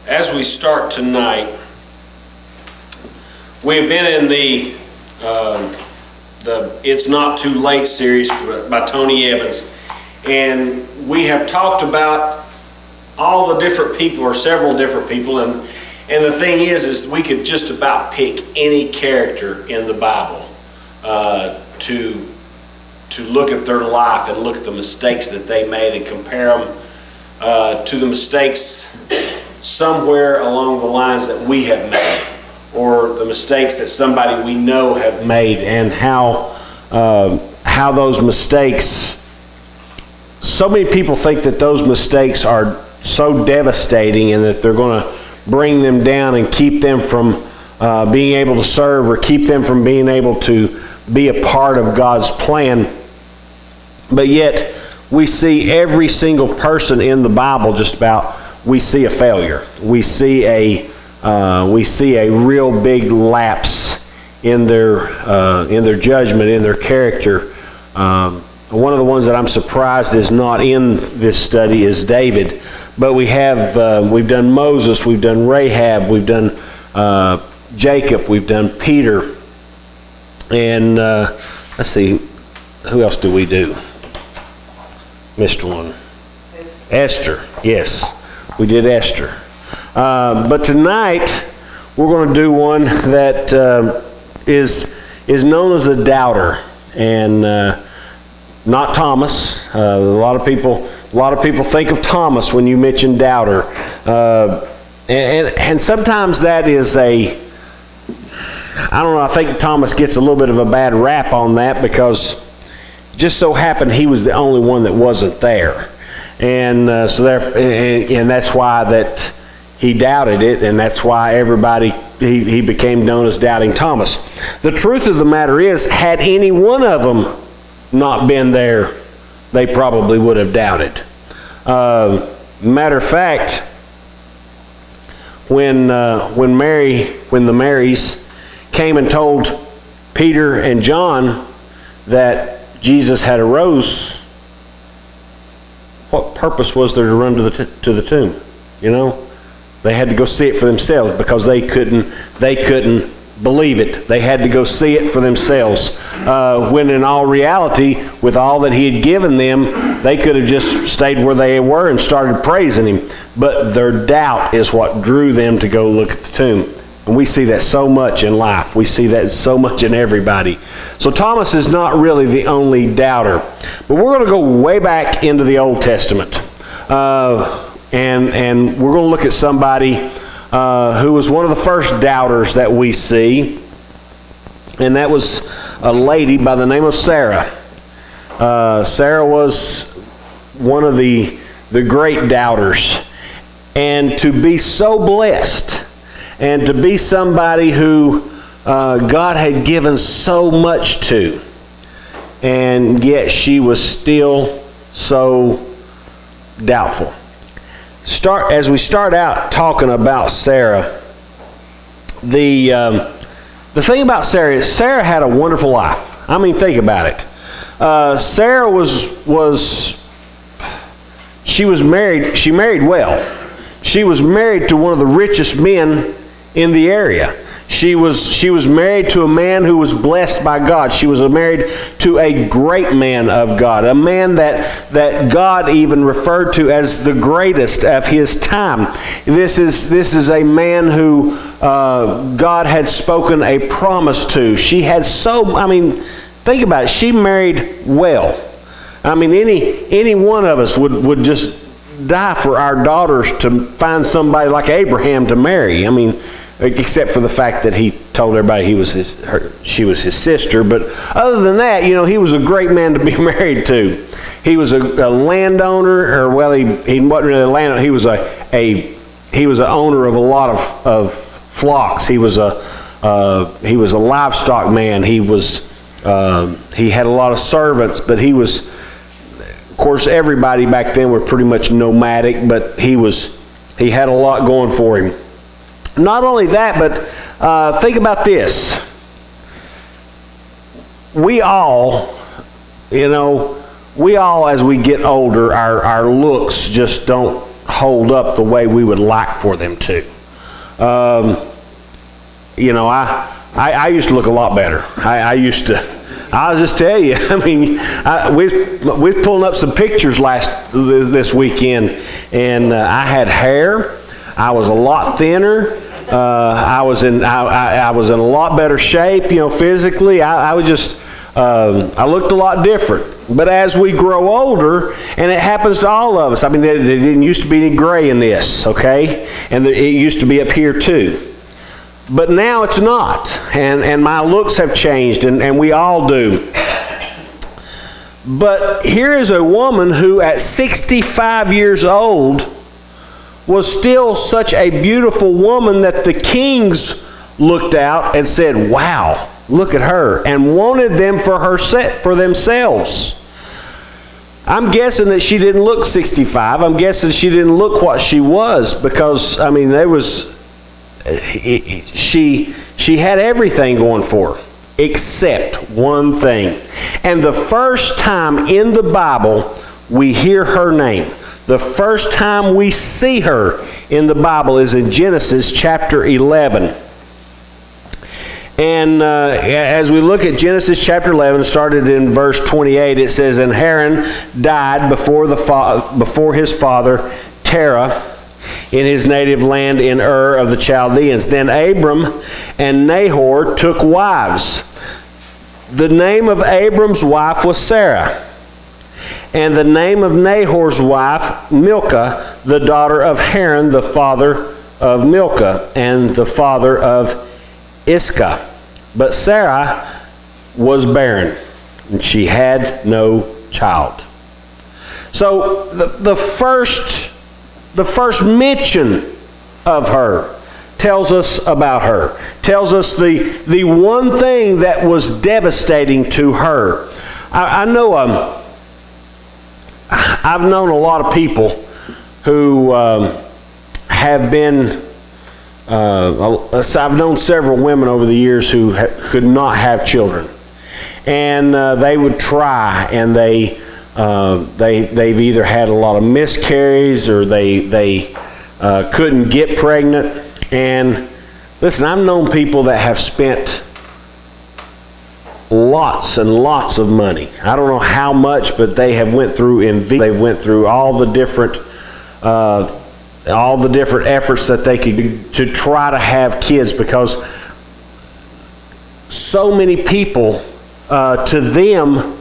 As we start tonight, we have been in the It's Not Too Late series by Tony Evans, and we have talked about all the different people, or several different people, and the thing is we could just about pick any character in the Bible to look at their life and look at the mistakes that they made and compare them to the mistakes somewhere along the lines that we have made, or the mistakes that somebody we know have made, and how those mistakes, so many people think that those mistakes are so devastating and that they're going to bring them down and keep them from being able to serve, or keep them from being able to be a part of God's plan. But yet we see every single person in the Bible, just about, we see a failure. We see a real big lapse in their judgment, in their character. One of the ones that I'm surprised is not in this study is David. But we've done Moses, we've done Rahab, we've done Jacob, we've done Peter, and let's see, who else do we do? Missed one. Esther. Yes, we did Esther. But tonight we're going to do one that is known as a doubter, and not Thomas. A lot of people think of Thomas when you mention doubter, and sometimes that is I don't know. I think Thomas gets a little bit of a bad rap on that because just so happened he was the only one that wasn't there, and and that's why that he doubted it, and that's why he became known as Doubting Thomas. The truth of the matter is, had any one of them not been there, they probably would have doubted. Matter of fact, when the Marys came and told Peter and John that Jesus had arose, what purpose was there to run to the tomb? You know, they had to go see it for themselves because they couldn't believe it. They had to go see it for themselves. When in all reality, with all that he had given them, they could have just stayed where they were and started praising him. But their doubt is what drew them to go look at the tomb. And we see that so much in life. We see that so much in everybody. So Thomas is not really the only doubter. But we're going to go way back into the Old Testament. And we're going to look at somebody who was one of the first doubters that we see. And that was a lady by the name of Sarah. Sarah was one of the great doubters. And to be so blessed, and to be somebody who God had given so much to, and yet she was still so doubtful. As we start out talking about Sarah, the thing about Sarah is Sarah had a wonderful life. I mean, think about it. Sarah she was married. She married well. She was married to one of the richest men in the area. She was married to a man who was blessed by God. She was married to a great man of God, a man that God even referred to as the greatest of his time. This is a man who God had spoken a promise to. She had think about it. She married well. I mean, any one of us would just die for our daughters to find somebody like Abraham to marry. I mean, except for the fact that he told everybody she was his sister. But other than that, he was a great man to be married to. He was a landowner, or well, he wasn't really a landowner. He was an owner of a lot of flocks. He was a livestock man. He had a lot of servants, but he was, of course, everybody back then were pretty much nomadic, but he had a lot going for him. Not only that, but think about this. We all, as we get older, our looks just don't hold up the way we would like for them to. You know, I used to look a lot better. I'll just tell you, I mean, we was pulling up some pictures this weekend, and I had hair. I was a lot thinner. I was in a lot better shape, you know, physically. I looked a lot different. But as we grow older, and it happens to all of us, I mean, there didn't used to be any gray in this, okay? And it used to be up here too. But now it's not. And my looks have changed, and we all do. But here is a woman who at 65 years old was still such a beautiful woman that the kings looked out and said, wow, look at her, and wanted them for themselves. I'm guessing that she didn't look 65. I'm guessing she didn't look what she was, because, I mean, she had everything going for her except one thing. And the first time in the Bible we hear her name, the first time we see her in the Bible is in Genesis chapter 11. And as we look at Genesis chapter 11, started in verse 28, it says, "And Haran died before his father Terah in his native land in Ur of the Chaldeans. Then Abram and Nahor took wives. The name of Abram's wife was Sarah, and the name of Nahor's wife Milcah, the daughter of Haran, the father of Milcah, and the father of Iscah. But Sarah was barren, and she had no child." So the first mention of her tells us about her, tells us the one thing that was devastating to her. I know I've known a lot of people who have been, I've known several women over the years who could not have children. And they would try, and they've either had a lot of miscarriages, or they couldn't get pregnant. And listen, I've known people that have spent lots and lots of money. I don't know how much, but they have went through they've went through all the different efforts that they could do to try to have kids, because so many people, to them,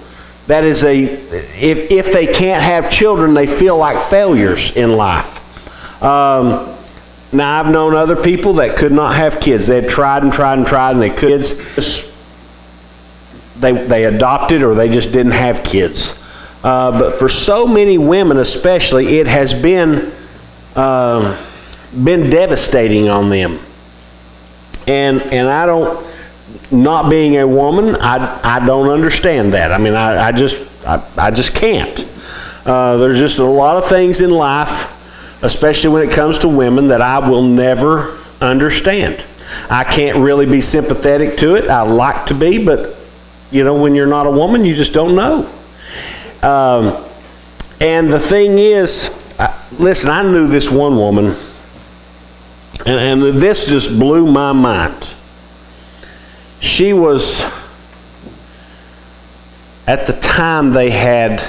that is if they can't have children, they feel like failures in life. Now, I've known other people that could not have kids. They had tried and tried and tried, and they couldn't. They adopted, or they just didn't have kids. But for so many women especially, it has been devastating on them. And I don't, not being a woman, I don't understand that. I mean, I just can't. There's just a lot of things in life, especially when it comes to women, that I will never understand. I can't really be sympathetic to it. I like to be, but you know, when you're not a woman, you just don't know. And the thing is, listen, I knew this one woman, and this just blew my mind. She was, at the time, they had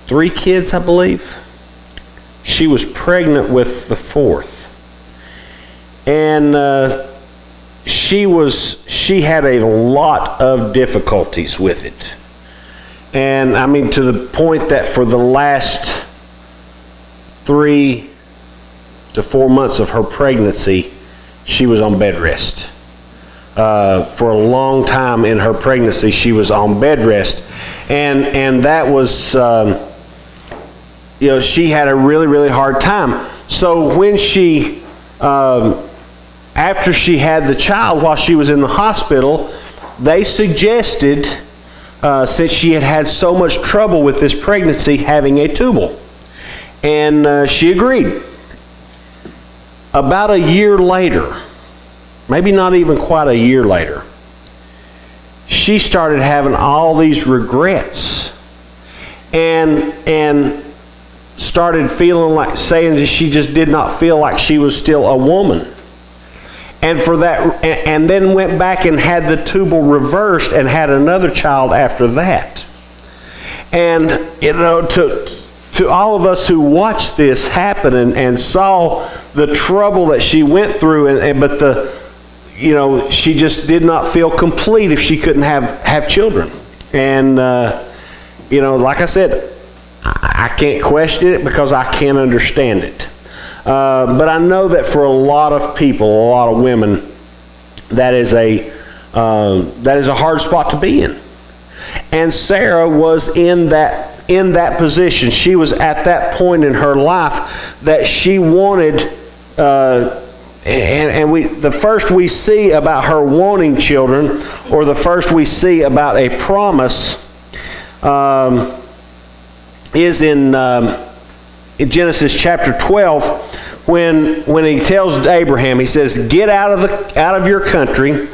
3 kids, I believe. She was pregnant with the 4th. And she had a lot of difficulties with it. And I mean, to the point that for the last 3 to 4 months of her pregnancy, she was on bed rest. For a long time in her pregnancy, she was on bed rest. And that was, you know, she had a really, really hard time. So when she, after she had the child, while she was in the hospital, they suggested, since she had had so much trouble with this pregnancy, having a tubal. And she agreed. About a year later, maybe not even quite a year later, she started having all these regrets. And started feeling like, saying that she just did not feel like she was still a woman. And for that, and then went back and had the tubal reversed and had another child after that. And, you know, to all of us who watched this happen and saw the trouble that she went through, but she just did not feel complete if she couldn't have children. And, like I said, I can't question it because I can't understand it. But I know that for a lot of people, a lot of women, that is a hard spot to be in. And Sarah was in that position. She was at that point in her life that she wanted, the first we see about her wanting children, or the first we see about a promise, is in Genesis chapter 12, when he tells Abraham, he says, "Get out of your country,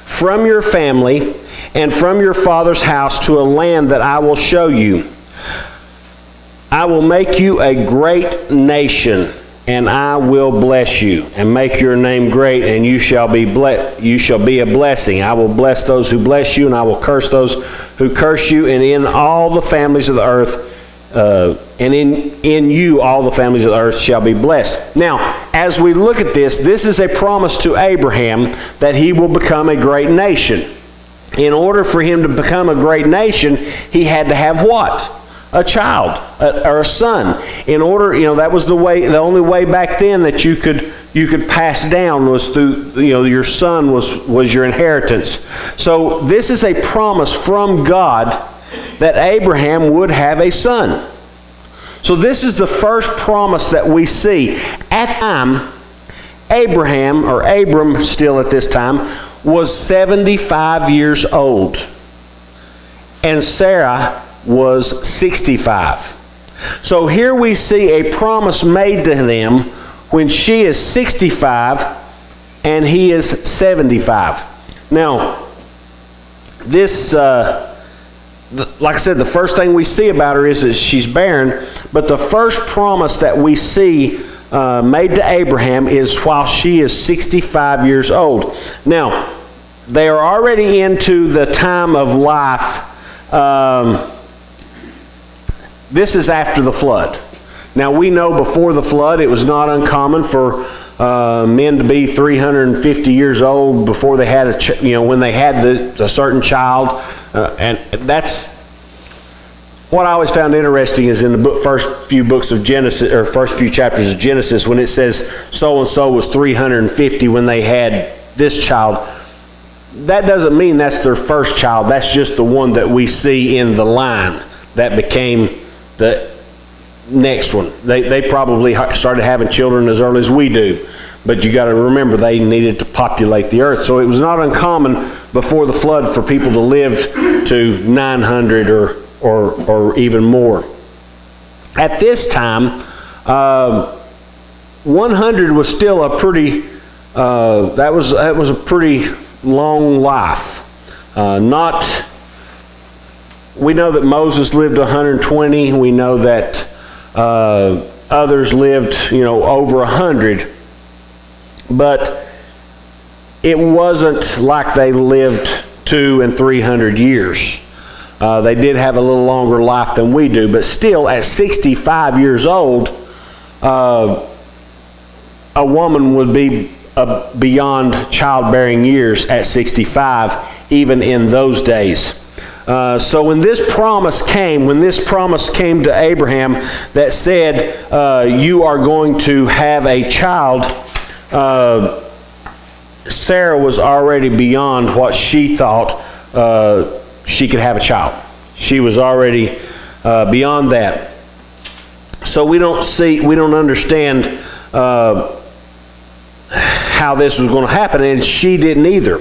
from your family, and from your father's house to a land that I will show you. I will make you a great nation, and I will bless you, and make your name great, and you shall be a blessing. I will bless those who bless you, and I will curse those who curse you, and in all the families of the earth, and in you all the families of the earth shall be blessed." Now, as we look at this is a promise to Abraham that he will become a great nation. In order for him to become a great nation, he had to have what? A child, or a son. In order, that was the only way back then that you could pass down was through, your son was your inheritance. So this is a promise from God that Abraham would have a son. So this is the first promise that we see. At the time, Abraham, or Abram still at this time, was 75 years old. And Sarah was 65. So here we see a promise made to them when she is 65 and he is 75. Now, this, like I said, the first thing we see about her is that she's barren, but the first promise that we see made to Abraham is while she is 65 years old. Now, they are already into the time of life. This is after the flood. Now, we know before the flood it was not uncommon for men to be 350 years old before they had when they had a certain child, and that's what I always found interesting is in the first few books of Genesis, or first few chapters of Genesis, when it says so and so was 350 when they had this child. That doesn't mean that's their first child. That's just the one that we see in the line that became the next one. They probably started having children as early as we do, but you got to remember they needed to populate the earth. So it was not uncommon before the flood for people to live to 900 or even more. At this time, 100 was still a pretty that was a pretty long life. We know that Moses lived 120. We know that others lived, over 100. But it wasn't like they lived 200 and 300 years. They did have a little longer life than we do, but still, at 65 years old, a woman would be beyond childbearing years at 65, even in those days. So when this promise came to Abraham that said, you are going to have a child, Sarah was already beyond what she thought she could have a child. She was already beyond that. So we don't understand how this was going to happen, and she didn't either.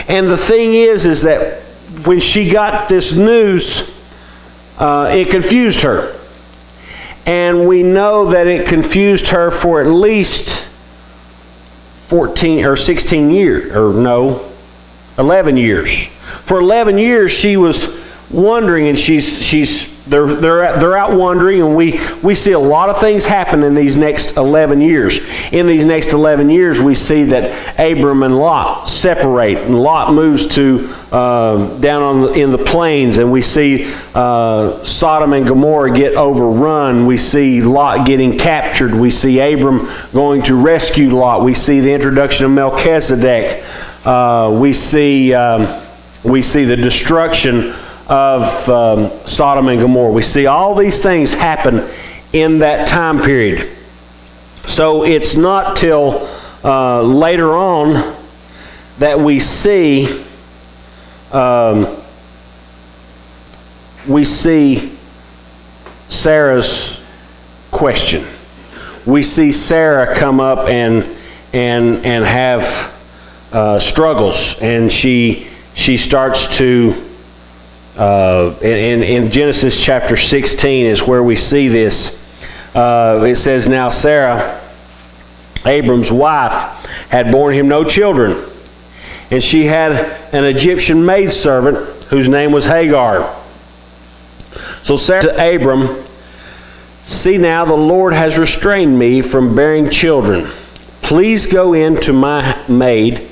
And the thing is that when she got this news, it confused her. And we know that it confused her for at least 14 or 16 years, 11 years. For 11 years, she was wondering, and she's they're out wandering, and we see a lot of things happen in these next 11 years. In these next 11 years, we see that Abram and Lot separate, and Lot moves to down in the plains, and we see Sodom and Gomorrah get overrun. We see Lot getting captured. We see Abram going to rescue Lot. We see the introduction of Melchizedek. We see the destruction of Sodom and Gomorrah. We see all these things happen in that time period. So it's not till later on that we see Sarah's question. We see Sarah come up and have struggles, and she starts to in Genesis chapter 16 is where we see this. It says, "Now Sarah, Abram's wife, had borne him no children, and she had an Egyptian maidservant whose name was Hagar. So Sarah said to Abram, 'See now, the Lord has restrained me from bearing children. Please go in to my maid.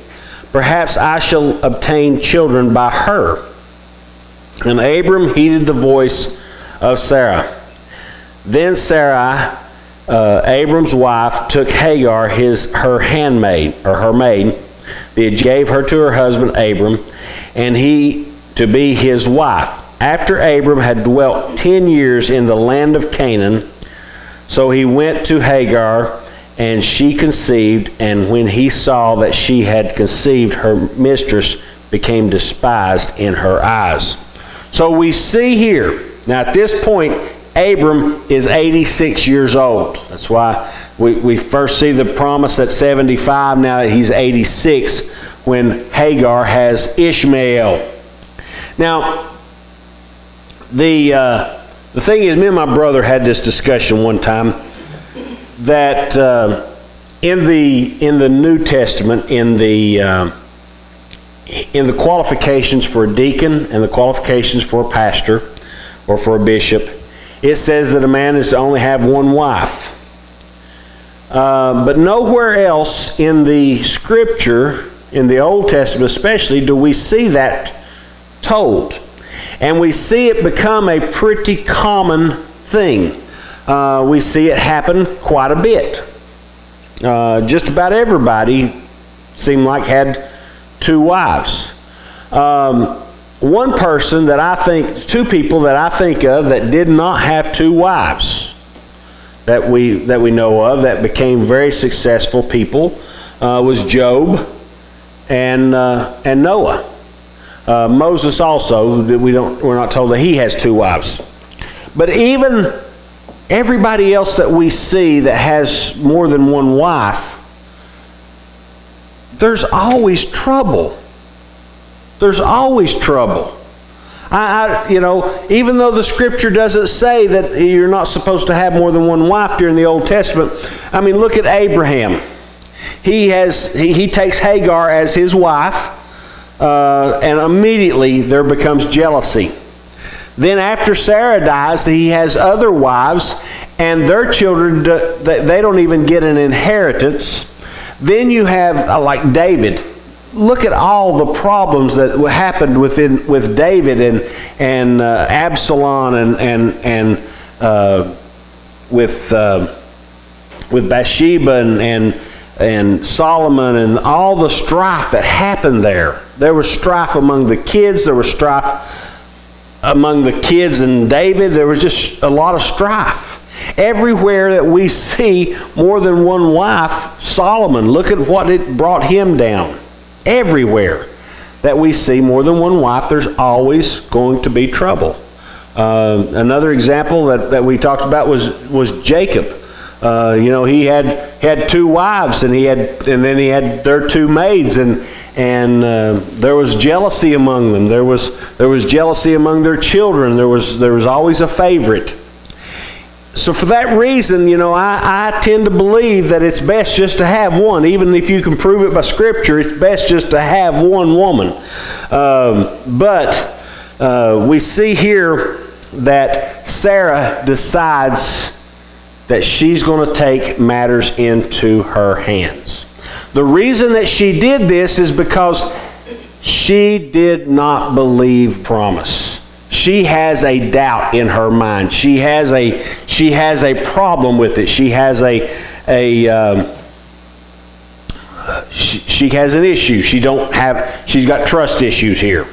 Perhaps I shall obtain children by her.' And Abram heeded the voice of Sarah. Then Sarai, Abram's wife, took Hagar, her handmaid, or her maid, gave her to her husband Abram, and he to be his wife. After Abram had dwelt 10 years in the land of Canaan, so he went to Hagar, and she conceived, and when he saw that she had conceived, her mistress became despised in her eyes." So we see here, now at this point, Abram is 86 years old. That's why we first see the promise at 75, now he's 86, when Hagar has Ishmael. Now, the thing is, me and my brother had this discussion one time, that in the New Testament, in the qualifications for a deacon and the qualifications for a pastor or for a bishop, it says that a man is to only have one wife. But nowhere else in the Scripture, in the Old Testament especially, do we see that told. And we see it become a pretty common thing. We see it happen quite a bit. Just about everybody seemed like had two wives. One person that I think, two people that I think of that did not have two wives that we know of, that became very successful people, was Job and Noah. Moses also, we're not told that he has two wives. But even everybody else that we see that has more than one wife, there's always trouble. There's always trouble. Even though the Scripture doesn't say that you're not supposed to have more than one wife during the Old Testament, I mean, look at Abraham. He takes Hagar as his wife, and immediately there becomes jealousy. Then after Sarah dies, he has other wives, and their children, they don't even get an inheritance. Then you have, like David. Look at all the problems that happened with David and Absalom and with Bathsheba and Solomon, and all the strife that happened there. There was strife among the kids. There was strife among the kids and David. There was just a lot of strife. Everywhere that we see more than one wife, Solomon, look at what it brought him down. Everywhere that we see more than one wife, there's always going to be trouble. Another example that we talked about was Jacob. He had two wives, and then he had their two maids, and there was jealousy among them. There was jealousy among their children. There was always a favorite. So for that reason, I tend to believe that it's best just to have one. Even if you can prove it by Scripture, it's best just to have one woman. But we see here that Sarah decides that she's going to take matters into her hands. The reason that she did this is because she did not believe promise. She has a doubt in her mind. She has a problem with it. She has she has an issue. She's got trust issues here.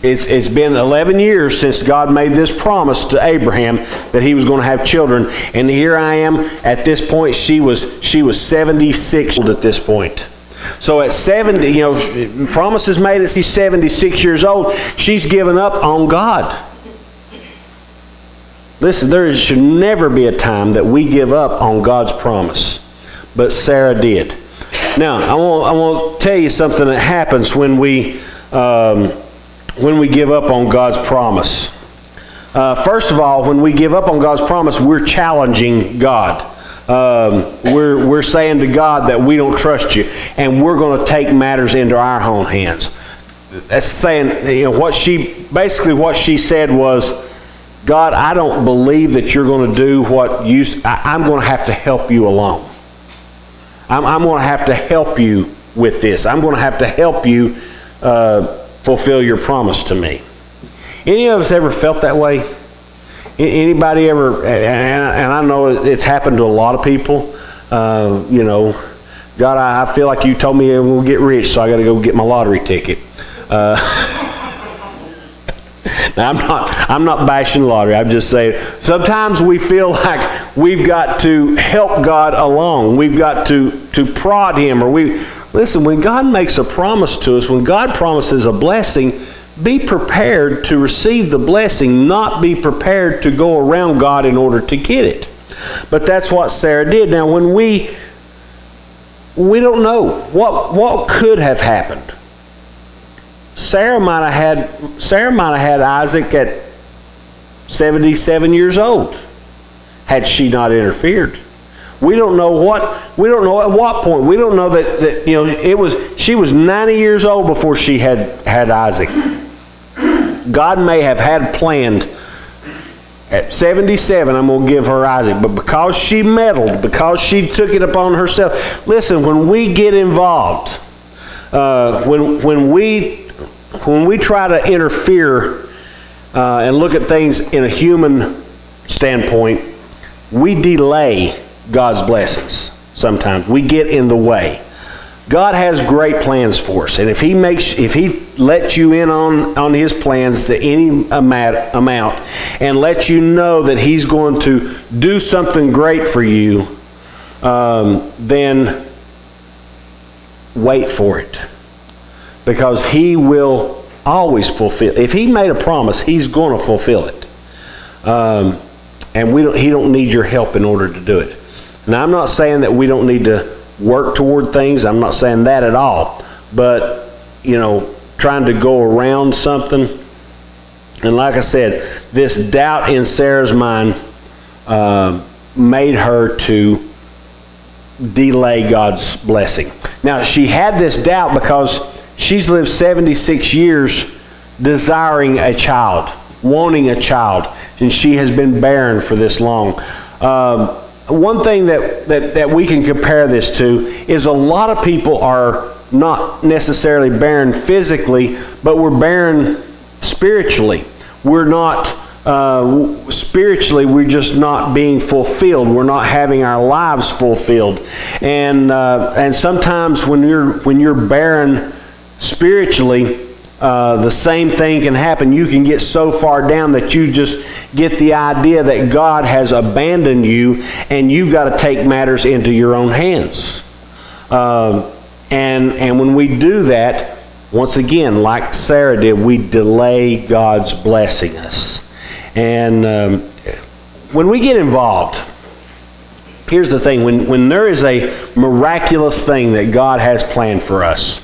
It's been 11 years since God made this promise to Abraham that he was going to have children. And here I am at this point. She was 76 at this point. So at 70, promises made at 76 years old, she's given up on God. Listen, there should never be a time that we give up on God's promise. But Sarah did. Now, I want to tell you something that happens when we give up on God's promise. First of all, when we give up on God's promise, we're challenging God. We're saying to God that we don't trust you, and we're going to take matters into our own hands. That's saying, what she said was, God, I don't believe that you're going to do what I'm going to have to help you along. I'm going to have to help you with this. I'm going to have to help you fulfill your promise to me. Any of us ever felt that way? Anybody ever, and I know it's happened to a lot of people, God, I feel like you told me we'll get rich, so I got to go get my lottery ticket. Now, I'm not bashing lottery. I'm just saying sometimes we feel like we've got to help God along. We've got to prod Him, listen. When God makes a promise to us, when God promises a blessing, be prepared to receive the blessing, not be prepared to go around God in order to get it. But that's what Sarah did. Now, when we don't know what could have happened. Sarah might have had Isaac at 77 years old had she not interfered. We don't know at what point. We don't know that she was 90 years old before she had Isaac. God may have had planned at 77, I'm going to give her Isaac. But because she meddled, because she took it upon herself. Listen, when we get involved, when we try to interfere and look at things in a human standpoint, we delay God's blessings sometimes. We get in the way. God has great plans for us, and if He lets you in on His plans to any amount, and lets you know that He's going to do something great for you, then wait for it, because He will always fulfill. If He made a promise, He's going to fulfill it, and He don't need your help in order to do it. Now, I'm not saying that we don't need to work toward things. I'm not saying that at all. But, trying to go around something. And like I said, this doubt in Sarah's mind made her to delay God's blessing. Now, she had this doubt because she's lived 76 years desiring a child, wanting a child. And she has been barren for this long. One thing that we can compare this to is a lot of people are not necessarily barren physically, but we're barren spiritually. We're not spiritually, we're just not being fulfilled. We're not having our lives fulfilled. And sometimes when you're barren spiritually, the same thing can happen. You can get so far down that you just get the idea that God has abandoned you, and you've got to take matters into your own hands. And when we do that, once again, like Sarah did, we delay God's blessing us. And when we get involved, here's the thing. When there is a miraculous thing that God has planned for us,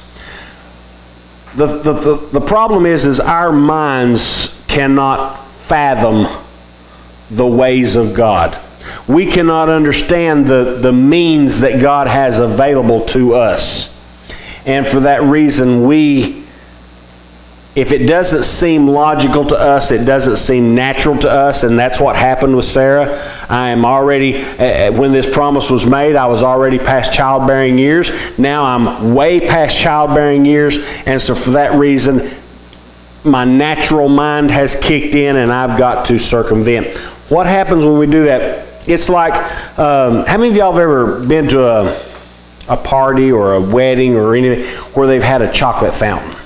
the problem is our minds cannot fathom the ways of God. We cannot understand the means that God has available to us. And for that reason, if it doesn't seem logical to us, it doesn't seem natural to us, and that's what happened with Sarah. I am already, when this promise was made, I was already past childbearing years. Now I'm way past childbearing years, and so for that reason, my natural mind has kicked in and I've got to circumvent. What happens when we do that? It's like, how many of y'all have ever been to a party or a wedding or anything where they've had a chocolate fountain?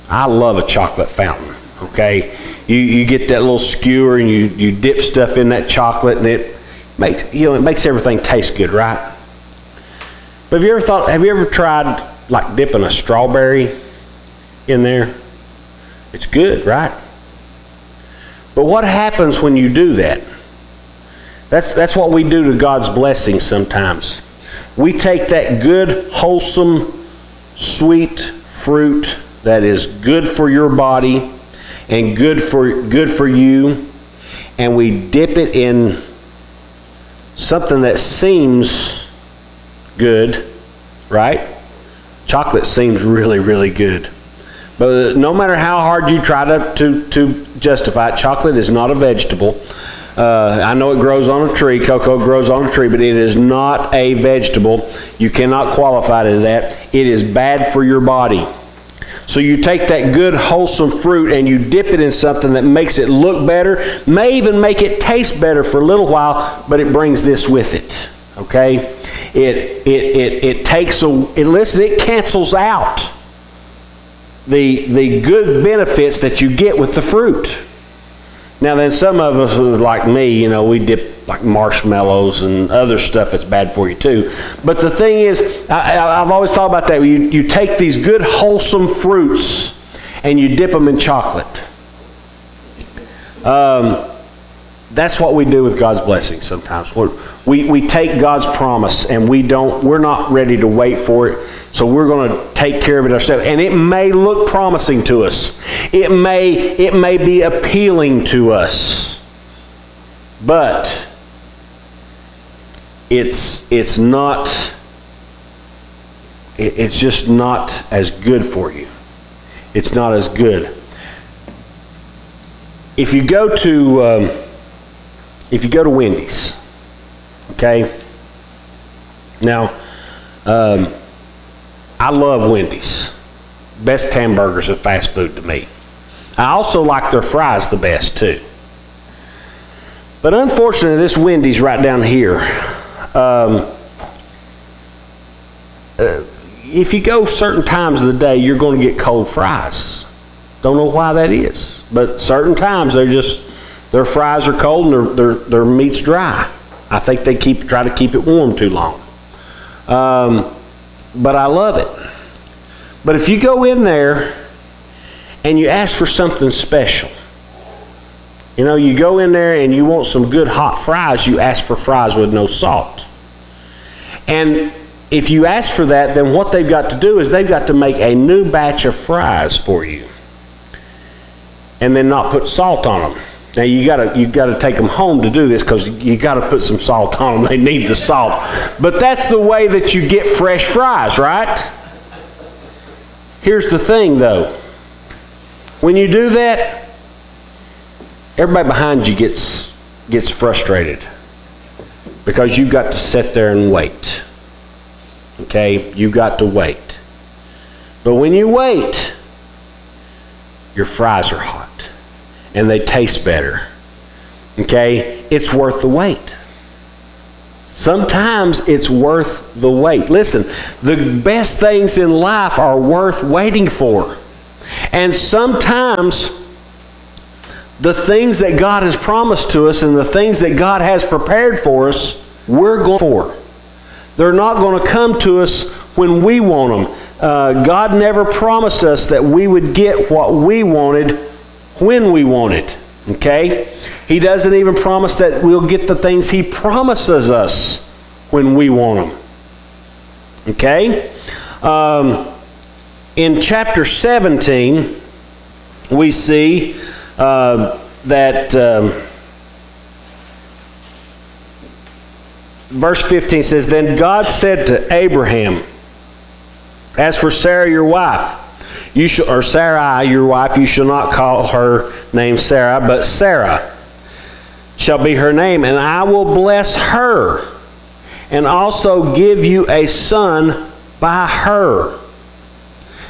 I love a chocolate fountain, okay? You get that little skewer and you dip stuff in that chocolate and it makes everything taste good, right? But have you ever tried like dipping a strawberry in there? It's good, right? But what happens when you do that? That's what we do to God's blessings sometimes. We take that good, wholesome, sweet fruit that is good for your body and good for you, and we dip it in something that seems good, right? Chocolate seems really, really good. But no matter how hard you try to justify it, chocolate is not a vegetable. I know it grows on a tree, cocoa grows on a tree, but it is not a vegetable. You cannot qualify to that. It is bad for your body. So you take that good, wholesome fruit and you dip it in something that makes it look better, may even make it taste better for a little while, but it brings this with it. Okay? It cancels out the good benefits that you get with the fruit. Now then, some of us, like me, we dip like marshmallows and other stuff that's bad for you too. But the thing is, I've always thought about that. You take these good, wholesome fruits and you dip them in chocolate. That's what we do with God's blessings sometimes. We take God's promise and we're not ready to wait for it. So we're going to take care of it ourselves. And it may look promising to us. It may be appealing to us. But it's just not as good for you. It's not as good. If you go to Wendy's, okay? Now, I love Wendy's. Best hamburgers of fast food to me. I also like their fries the best too. But unfortunately, this Wendy's right down here, if you go certain times of the day, you're going to get cold fries. Don't know why that is, but certain times their fries are cold and their meat's dry. I think they try to keep it warm too long. But I love it. But if you go in there and you ask for something special, you go in there and you want some good hot fries, you ask for fries with no salt. And if you ask for that, then what they've got to do is they've got to make a new batch of fries for you and then not put salt on them. Now you gotta take them home to do this because you gotta put some salt on them. They need the salt. But that's the way that you get fresh fries, right? Here's the thing though. When you do that, everybody behind you gets frustrated because you've got to sit there and wait. Okay? You've got to wait. But when you wait, your fries are hot. And they taste better. Okay? It's worth the wait. Sometimes it's worth the wait. Listen, the best things in life are worth waiting for. And sometimes the things that God has promised to us and the things that God has prepared for us, we're going for. They're not going to come to us when we want them. God never promised us that we would get what we wanted when we want it. Okay? He doesn't even promise that we'll get the things He promises us when we want them. Okay? In chapter 17, we see that verse 15 says, "Then God said to Abraham, as for Sarah your wife, You shall, or Sarai, your wife, you shall not call her name Sarah, but Sarah shall be her name, and I will bless her, and also give you a son by her.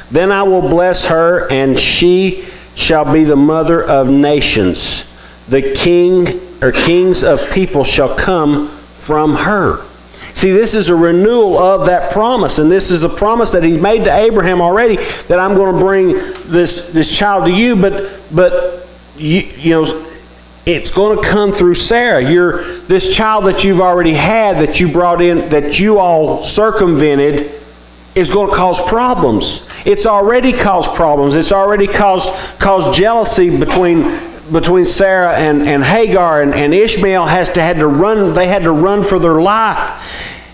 Then I will bless her, and she shall be the mother of nations. The kings of people shall come from her. See, this is a renewal of that promise, and this is the promise that he made to Abraham already, that I'm going to bring this child to you, but you know, it's going to come through Sarah. This child that you've already had, that you brought in, that you all circumvented, is going to cause problems. It's already caused problems. It's already caused jealousy between Sarah and Hagar, and Ishmael had to run. They had to run for their life.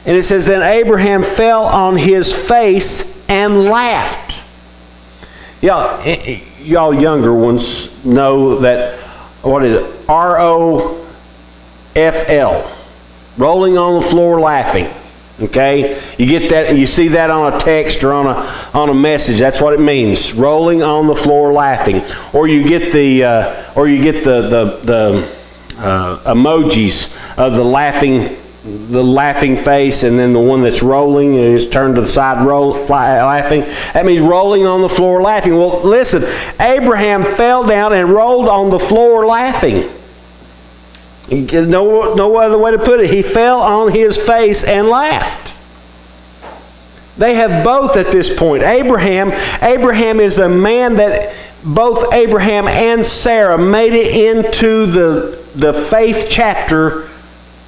And it says, then Abraham fell on his face and laughed. Y'all younger ones know that, what is it? ROFL. Rolling on the floor laughing. Okay? You get that, you see that on a text or on a message. That's what it means. Rolling on the floor laughing. Or you get the emojis of the laughing face, and then the one that's rolling is turned to the side laughing. That means rolling on the floor laughing. Well, listen, Abraham fell down and rolled on the floor laughing. No other way to put it. He fell on his face and laughed. They have both at this point. Abraham is a man that both Abraham and Sarah made it into the faith chapter,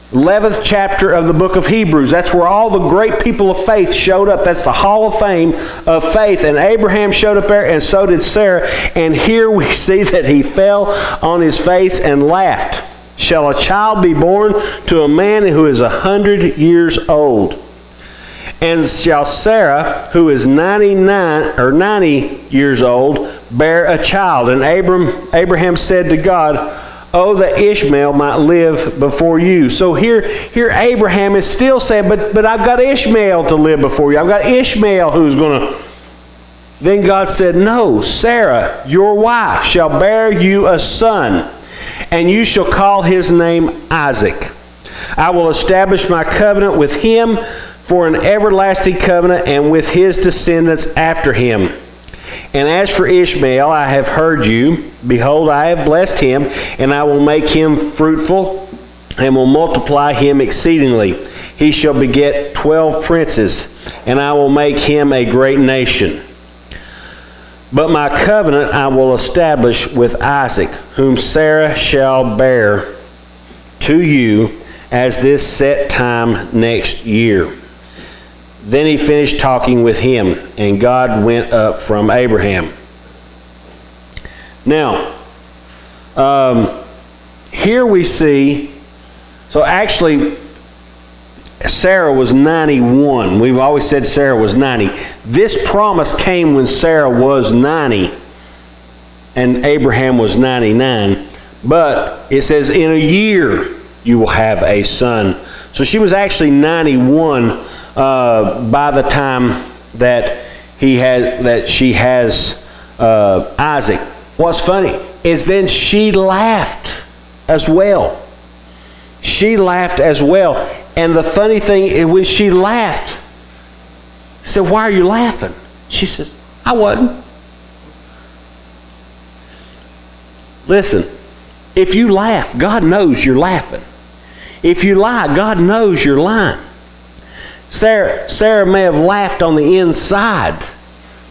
11th chapter of the book of Hebrews. That's where all the great people of faith showed up. That's the hall of fame of faith. And Abraham showed up there, and so did Sarah. And here we see that he fell on his face and laughed. Shall a child be born to a man who is 100 years old? And shall Sarah, who is 90 years old, bear a child? And Abraham said to God, oh, that Ishmael might live before you. So here Abraham is still saying, but I've got Ishmael to live before you. I've got Ishmael who's going to... Then God said, no, Sarah, your wife, shall bear you a son, and you shall call his name Isaac. I will establish my covenant with him for an everlasting covenant, and with his descendants after him. And as for Ishmael, I have heard you. Behold, I have blessed him, and I will make him fruitful, and will multiply him exceedingly. He shall beget 12 princes, and I will make him a great nation. But my covenant I will establish with Isaac, whom Sarah shall bear to you as this set time next year. Then he finished talking with him, and God went up from Abraham. Now, here we see, so actually, Sarah was 91. We've always said Sarah was 90. This promise came when Sarah was 90 and Abraham was 99. But it says, in a year you will have a son. So she was actually 91 by the time that she has Isaac. What's funny is then she laughed as well. She laughed as well. And the funny thing is, when she laughed, he said, why are you laughing? She said, I wasn't. Listen, if you laugh, God knows you're laughing. If you lie, God knows you're lying. Sarah may have laughed on the inside,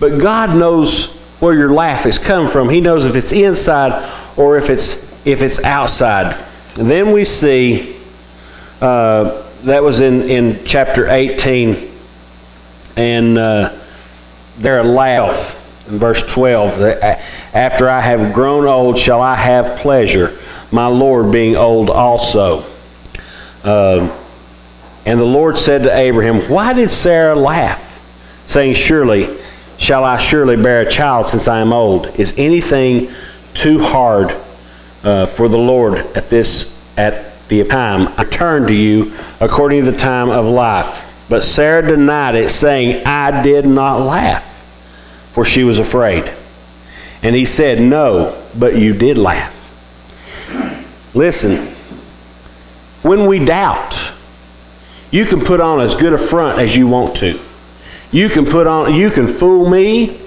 but God knows where your laugh is coming from. He knows if it's inside or if it's outside. And then we see... that was in chapter 18, and there laugh in verse 12. After I have grown old, shall I have pleasure, my Lord being old also. And the Lord said to Abraham, why did Sarah laugh, saying, shall I surely bear a child since I am old? Is anything too hard for the Lord at the time I turn to you according to the time of life? But Sarah denied it, saying, I did not laugh, for she was afraid. And he said, no, but you did laugh. Listen, when we doubt, you can put on as good a front as you want to. You can fool me,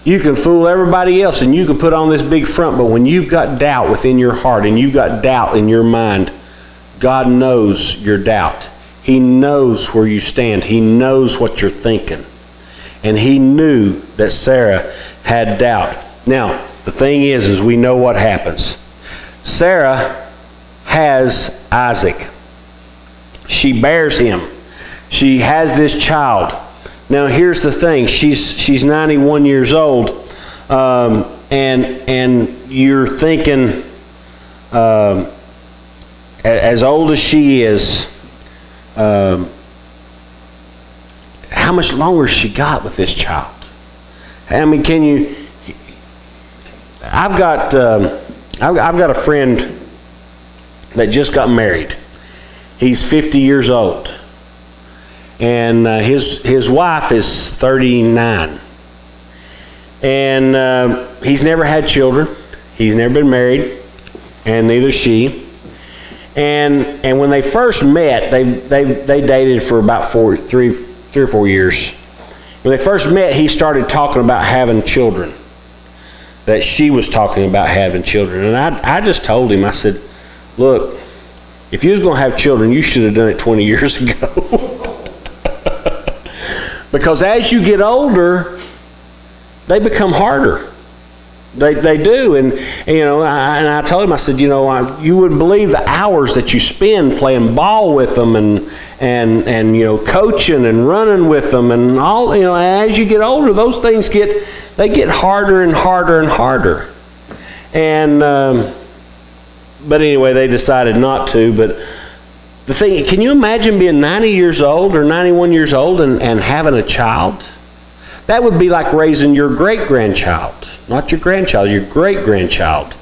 you can fool everybody else, and you can put on this big front, but when you've got doubt within your heart and you've got doubt in your mind, God knows your doubt. He knows where you stand. He knows what you're thinking. And he knew that Sarah had doubt. Now, the thing is we know what happens. Sarah has Isaac. She bears him. She has this child. Now, here's the thing. She's 91 years old, and you're thinking, as old as she is, how much longer she got with this child? I mean, can you? I've got a friend that just got married. He's 50 years old. And his wife is 39. And he's never had children. He's never been married. And neither she. And when they first met, they dated for about 3 or 4 years. When they first met, he started talking about having children. That she was talking about having children. And I just told him, I said, look, if you was going to have children, you should have done it 20 years ago. Because as you get older, they become harder. They do. And I told him, I said, you wouldn't believe the hours that you spend playing ball with them and coaching and running with them and all. As you get older, those things get harder and harder and harder. And but anyway, they decided not to. But the thing, can you imagine being 90 years old or 91 years old and having a child? That would be like raising your great-grandchild. Not your grandchild, your great-grandchild.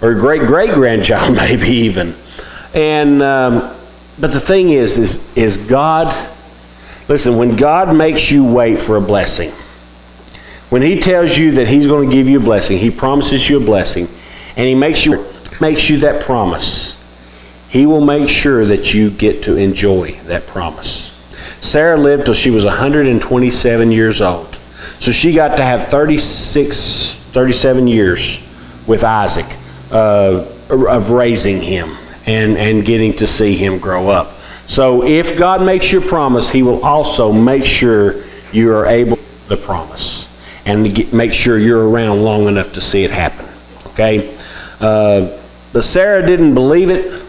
Or great-great-grandchild maybe even. And but the thing is God, listen, when God makes you wait for a blessing, when he tells you that he's going to give you a blessing, he promises you a blessing, and he makes you that promise, he will make sure that you get to enjoy that promise. Sarah lived till she was 127 years old. So she got to have 37 years with Isaac of raising him and getting to see him grow up. So if God makes you a promise, he will also make sure you are able to keep the promise and make sure you're around long enough to see it happen. Okay? But Sarah didn't believe it.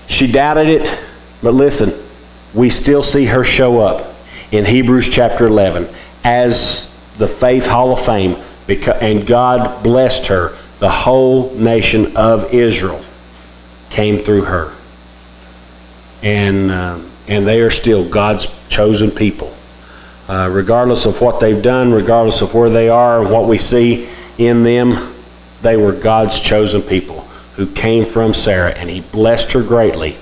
She doubted it. But listen, we still see her show up in Hebrews chapter 11 as the Faith Hall of Fame, and God blessed her. The whole nation of Israel came through her. And they are still God's chosen people. Regardless of what they've done, regardless of where they are, what we see in them, they were God's chosen people who came from Sarah, and he blessed her greatly,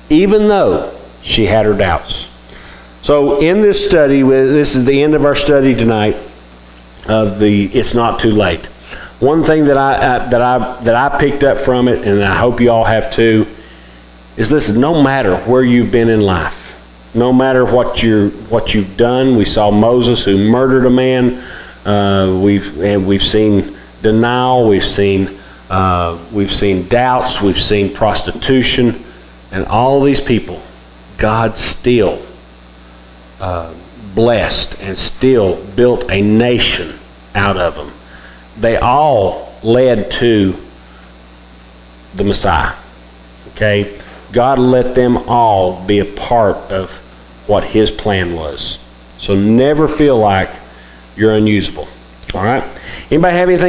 even though she had her doubts. So in this study, this is the end of our study tonight of the It's Not Too Late. One thing that I picked up from it, and I hope you all have too, is listen, no matter where you've been in life, no matter what you've done. We saw Moses who murdered a man. We've seen denial. We've seen doubts. We've seen prostitution, and all these people, God still blessed and still built a nation out of them. They all led to the Messiah. Okay? God let them all be a part of what his plan was. So never feel like you're unusable. All right? Anybody have anything?